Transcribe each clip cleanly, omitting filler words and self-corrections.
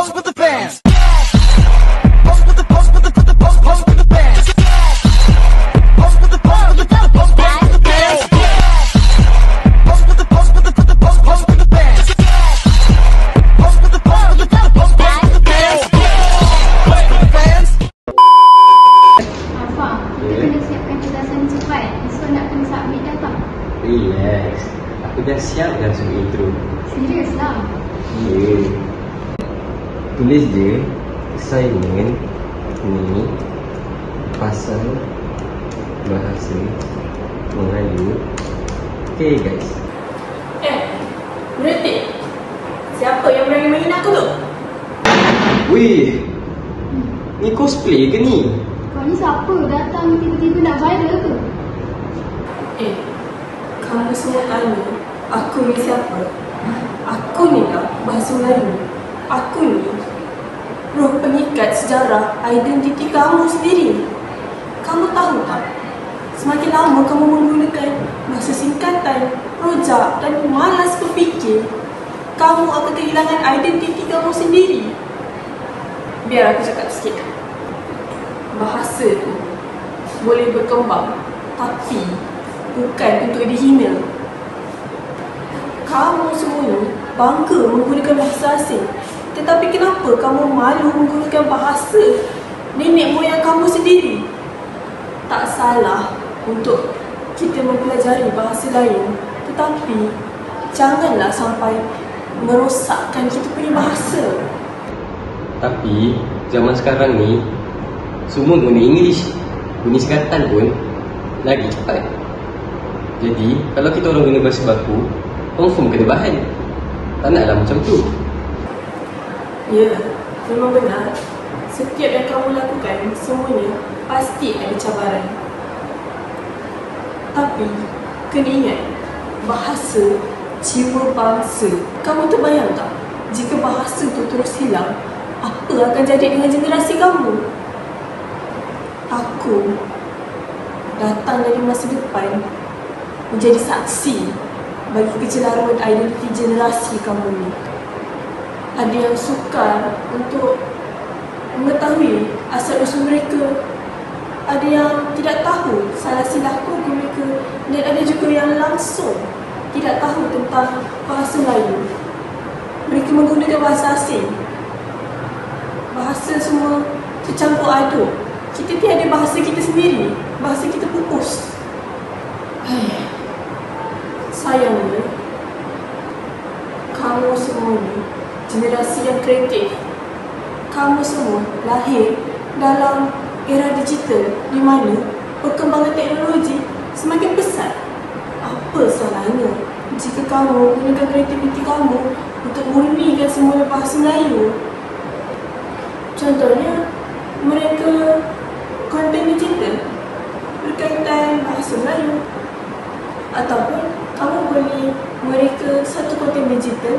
pose with the bands. Pose with the pose with the put the pose with the bands. Pose with the pose with the put the pose with the bands. Pose with the pose with the put the pose with the bands. Pose with the pose with the put the pose with the bands. Pose with the bands. Apa? Kita kena siapkan tugasan cepat. Esok nak kena submit data. Relax. Aku dah siap dah suruh intro. Serius lah. Ya. Tulis je assignment ni pasal bahasa Melayu. Okay guys. Berhenti. Siapa yang berani menghina aku tu? Weh, ni cosplay ke ni? Kau ni siapa? Datang tiba-tiba nak viral ke? Kamu semua tanya aku ni siapa? Aku ni lah bahasa Melayu. Aku ni roh pengikat sejarah identiti kamu sendiri. Kamu tahu tak? Semakin lama kamu menggunakan bahasa singkatan, rojak dan malas berfikir, kamu akan kehilangan identiti kamu sendiri. Biar aku cakap sikit. Bahasa tu boleh berkembang, tapi bukan untuk dihina. Kamu semua ni bangga menggunakan bahasa asing, tetapi kenapa kamu malu menggunakan bahasa nenek moyang kamu sendiri? Tak salah untuk kita mempelajari bahasa lain, tetapi janganlah sampai merosakkan kita punya bahasa. Tapi zaman sekarang ni semua guna English. Guna singkatan pun lagi cepat. Jadi kalau kita orang guna bahasa baku, confirm kena bahan. Tak naklah macam tu. Ya, memang benar. Setiap yang kamu lakukan, semuanya pasti ada cabaran. Tapi kena ingat, bahasa jiwa bangsa. Kamu terbayang tak, jika bahasa tu terus hilang, apa akan jadi dengan generasi kamu? Aku datang dari masa depan menjadi saksi bagi kecelaruan identiti generasi kamu ni. Ada yang sukar untuk mengetahui asal-usul mereka, ada yang tidak tahu salah silap keluarga mereka, dan ada juga yang langsung tidak tahu tentang bahasa Melayu. Mereka menggunakan bahasa asing. Bahasa semua tercampur aduk. Kita tiada bahasa kita sendiri. Bahasa kita pupus. Sayangnya, kamu semua ni generasi yang kreatif. Kamu semua lahir dalam era digital di mana perkembangan teknologi semakin pesat. Apa salahnya jika kamu gunakan kreativiti kamu untuk murnikan semula bahasa Melayu? Contohnya, mereka konten digital berkaitan bahasa Melayu. Ataupun kamu boleh mereka satu konten digital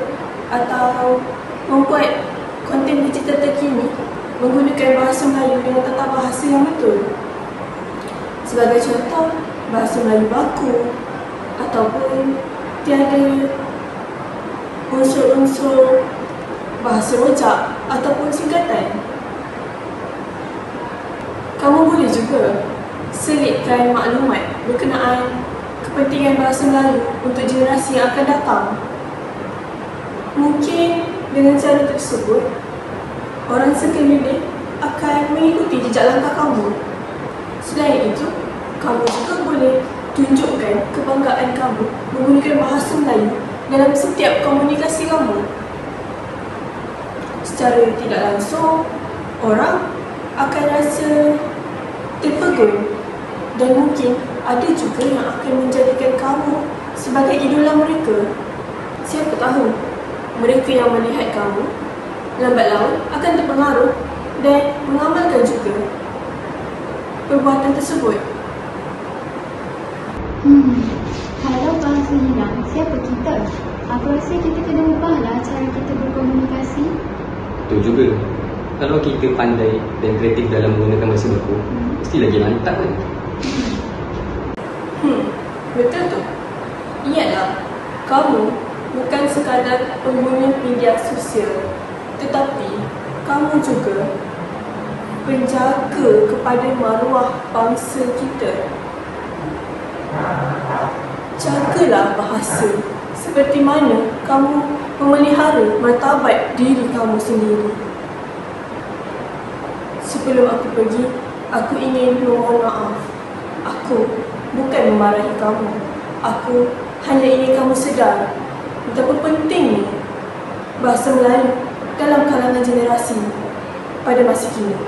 atau membuat konten digital terkini menggunakan bahasa Melayu dengan tata bahasa yang betul. Sebagai contoh, bahasa Melayu baku ataupun tiada unsur-unsur bahasa rojak ataupun singkatan. Kamu boleh juga selitkan maklumat berkenaan kepentingan bahasa Melayu untuk generasi yang akan datang. Mungkin dengan cara tersebut, orang sekeliling akan mengikuti jejak langkah kamu. Selain itu, kamu juga boleh tunjukkan kebanggaan kamu menggunakan bahasa Melayu dalam setiap komunikasi kamu. Secara tidak langsung, orang akan rasa terpegun, dan mungkin ada juga yang akan menjadikan kamu sebagai idola mereka. Siapa tahu, mereka yang melihat kamu lambat laun akan terpengaruh dan mengamalkan juga perbuatan tersebut. Kalau bahasa hilang, siapa kita? Aku rasa kita kena ubahlah cara kita berkomunikasi. Betul juga. Kalau kita pandai dan kreatif dalam menggunakan bahasa baku, mesti lagi mantap kan? Betul tu. Ingatlah, kamu bukan sekadar pengguna media sosial, tetapi kamu juga penjaga kepada maruah bangsa kita. Jagalah bahasa seperti mana kamu memelihara martabat diri kamu sendiri. Sebelum aku pergi, aku ingin memohon maaf. Aku bukan memarahi kamu. Aku hanya ingin kamu sedar betapa pentingnya bahasa Melayu dalam kalangan generasi pada masa kini.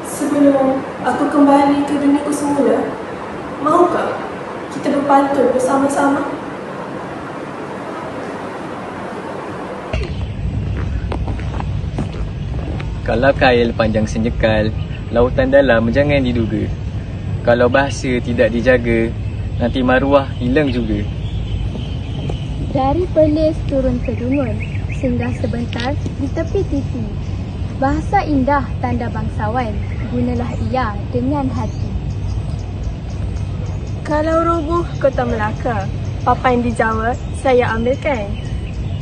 Sebelum aku kembali ke duniaku semula, maukah kita berpantun bersama-sama? Kalau kail panjang senyekal, lautan dalam jangan diduga. Kalau bahasa tidak dijaga, nanti maruah hilang juga. Dari Perlis turun ke Dungun, singgah sebentar di tepi titi. Bahasa indah tanda bangsawan, gunalah ia dengan hati. Kalau roboh Kota Melaka, papan di Jawa saya ambilkan.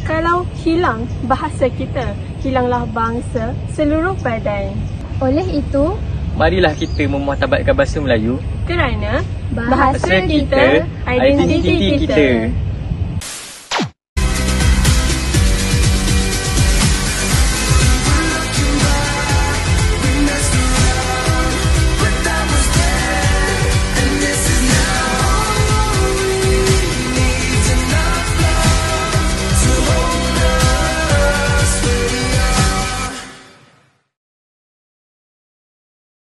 Kalau hilang bahasa kita, hilanglah bangsa seluruh badan. Oleh itu, Marilah kita memuatabatkan bahasa Melayu kerana bahasa kita, identiti kita.